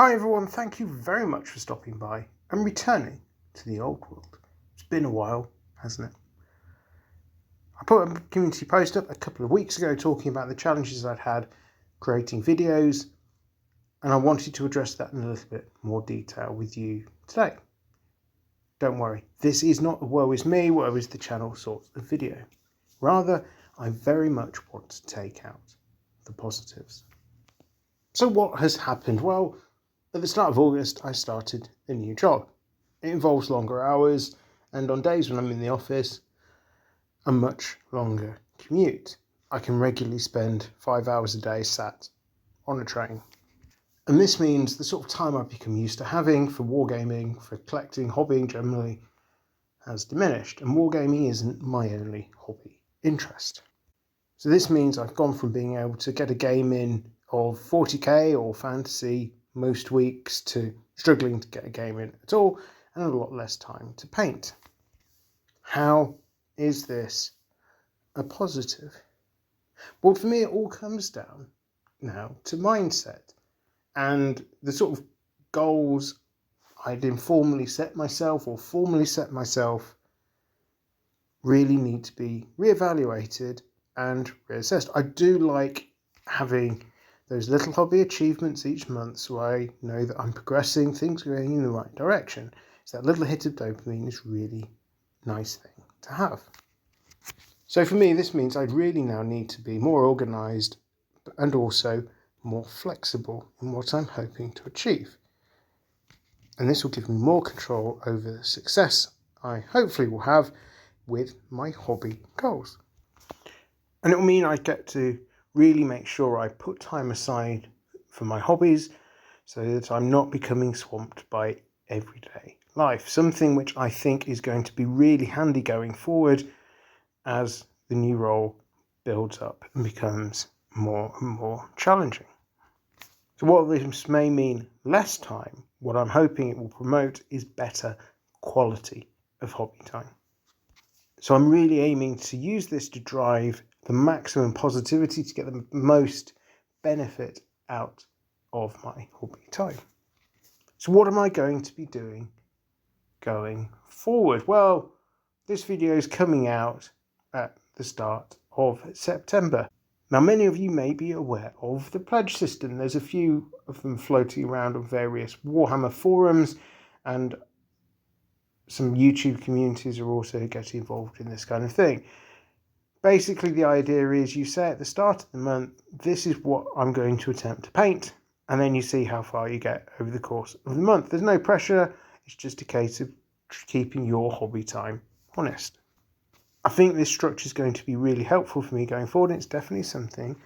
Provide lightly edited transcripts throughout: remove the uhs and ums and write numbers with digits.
Hi everyone, thank you very much for stopping by and returning to the old world. It's been a while, hasn't it? I put a community post up a couple of weeks ago talking about the challenges I'd had creating videos, and I wanted to address that in a little bit more detail with you today. Don't worry, this is not a woe is me, woe is the channel sort of video. Rather, I very much want to take out the positives. So what has happened? Well, at the start of August, I started a new job. It involves longer hours, and on days when I'm in the office, a much longer commute. I can regularly spend 5 hours a day sat on a train. And this means the sort of time I've become used to having for wargaming, for collecting, hobbying generally, has diminished. And wargaming isn't my only hobby interest. So this means I've gone from being able to get a game in of 40k or fantasy most weeks to struggling to get a game in at all and a lot less time to paint. How is this a positive? Well, for me, it all comes down now to mindset and the sort of goals I'd informally set myself or formally set myself really need to be reevaluated and reassessed. I do like having those little hobby achievements each month so I know that I'm progressing, things are going in the right direction. So that little hit of dopamine is really nice thing to have. So for me, this means I really now need to be more organised and also more flexible in what I'm hoping to achieve. And this will give me more control over the success I hopefully will have with my hobby goals. And it will mean I get to really make sure I put time aside for my hobbies so that I'm not becoming swamped by everyday life. Something which I think is going to be really handy going forward as the new role builds up and becomes more and more challenging. So what this may mean less time, what I'm hoping it will promote is better quality of hobby time. So I'm really aiming to use this to drive the maximum positivity to get the most benefit out of my hobby time. So what am I going to be doing going forward? Well, this video is coming out at the start of September. Now, many of you may be aware of the pledge system. There's a few of them floating around on various Warhammer forums, and some YouTube communities are also getting involved in this kind of thing. Basically, the idea is you say at the start of the month, this is what I'm going to attempt to paint, and then you see how far you get over the course of the month. There's no pressure. It's just a case of keeping your hobby time honest. I think this structure is going to be really helpful for me going forward, and it's definitely something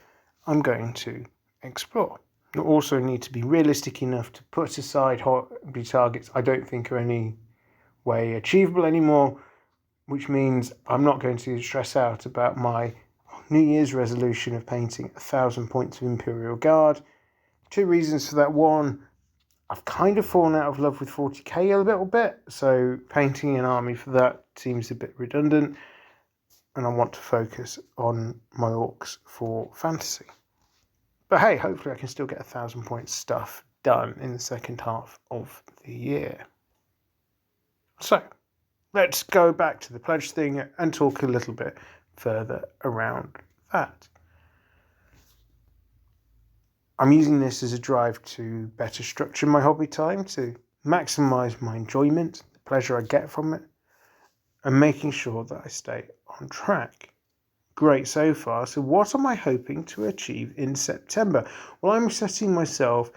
I'm going to explore. You also need to be realistic enough to put aside hobby targets I don't think are any way achievable anymore, which means I'm not going to stress out about my New Year's resolution of painting 1,000 points of Imperial Guard. Two reasons for that. One, I've kind of fallen out of love with 40k a little bit, so painting an army for that seems a bit redundant, and I want to focus on my orcs for fantasy. But hey, hopefully I can still get 1,000 point stuff done in the second half of the year. So let's go back to the pledge thing and talk a little bit further around that. I'm using this as a drive to better structure my hobby time, to maximise my enjoyment, the pleasure I get from it, and making sure that I stay on track. Great so far. So what am I hoping to achieve in September? Well, I'm setting myself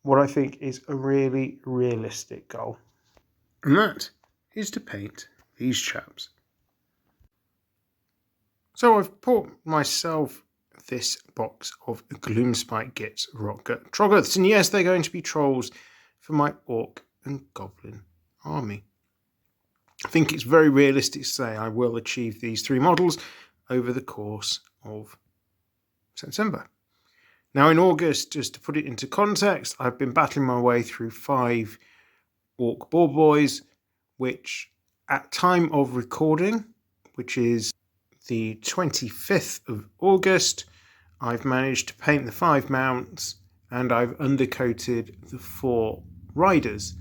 what I think is a really realistic goal. And that is to paint these chaps. So I've bought myself this box of Gloomspite Gits Rockgut Troggoths, and yes, they're going to be trolls for my orc and goblin army. I think it's very realistic to say I will achieve these three models over the course of September. Now in August, just to put it into context, I've been battling my way through 5 orc ball boys, which at time of recording, which is the 25th of August, I've managed to paint the 5 mounts and I've undercoated the 4 riders.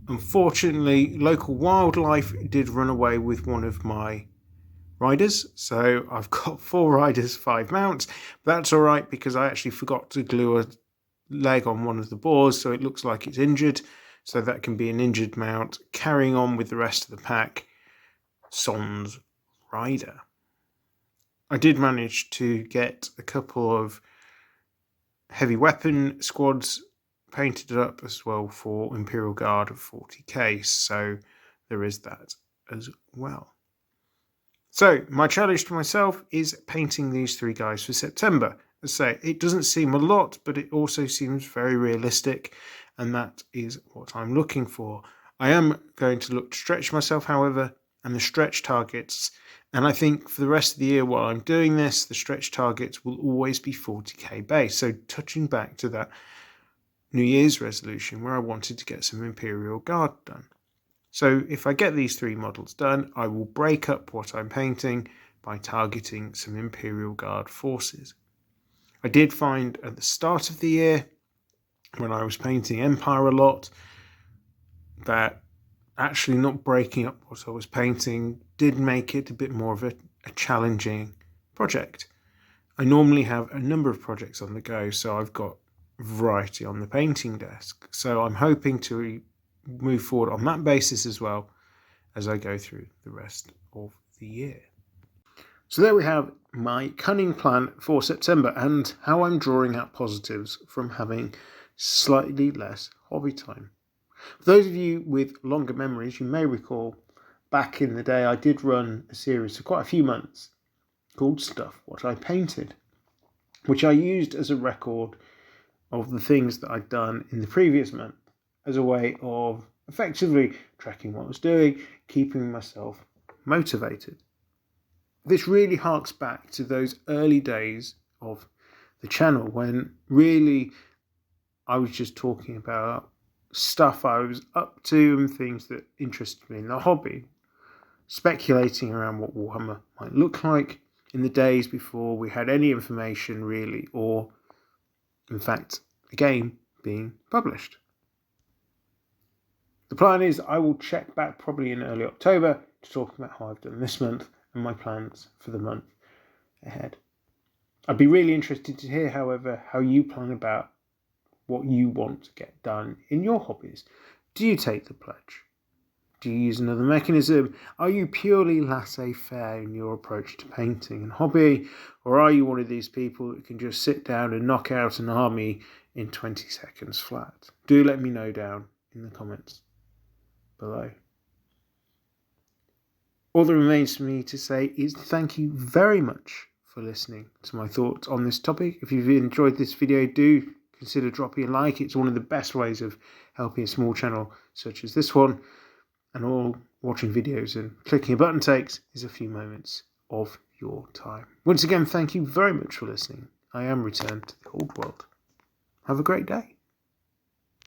Unfortunately, local wildlife did run away with one of my riders, so I've got 4 riders, 5 mounts. But that's all right because I actually forgot to glue a leg on one of the boars, so it looks like it's injured, so that can be an injured mount. Carrying on with the rest of the pack, sans rider. I did manage to get a couple of heavy weapon squads painted up as well for Imperial Guard of 40k, so there is that as well. So my challenge to myself is painting these 3 guys for September. As I say, it doesn't seem a lot, but it also seems very realistic, and that is what I'm looking for. I am going to look to stretch myself, however, and the stretch targets, and I think for the rest of the year while I'm doing this, the stretch targets will always be 40k base. So touching back to that New Year's resolution where I wanted to get some Imperial Guard done. So if I get these 3 models done, I will break up what I'm painting by targeting some Imperial Guard forces. I did find at the start of the year, when I was painting Empire a lot, that actually not breaking up what I was painting did make it a bit more of a challenging project. I normally have a number of projects on the go, so I've got variety on the painting desk. So I'm hoping to move forward on that basis as well as I go through the rest of the year. So there we have my cunning plan for September and how I'm drawing out positives from having slightly less hobby time. For those of you with longer memories, you may recall back in the day I did run a series for quite a few months called Stuff What I Painted, which I used as a record of the things that I'd done in the previous month as a way of effectively tracking what I was doing, keeping myself motivated. This really harks back to those early days of the channel when really I was just talking about stuff I was up to and things that interested me in the hobby, speculating around what Warhammer might look like in the days before we had any information really, or in fact a game being published. The plan is I will check back probably in early October to talk about how I've done this month and my plans for the month ahead. I'd be really interested to hear, however, how you plan about what you want to get done in your hobbies. Do you take the pledge? Do you use another mechanism? Are you purely laissez-faire in your approach to painting and hobby? Or are you one of these people that can just sit down and knock out an army in 20 seconds flat? Do let me know down in the comments below. All that remains for me to say is thank you very much for listening to my thoughts on this topic. If you've enjoyed this video, do consider dropping a like. It's one of the best ways of helping a small channel such as this one. And all watching videos and clicking a button takes is a few moments of your time. Once again, thank you very much for listening. I am returned to the old world. Have a great day.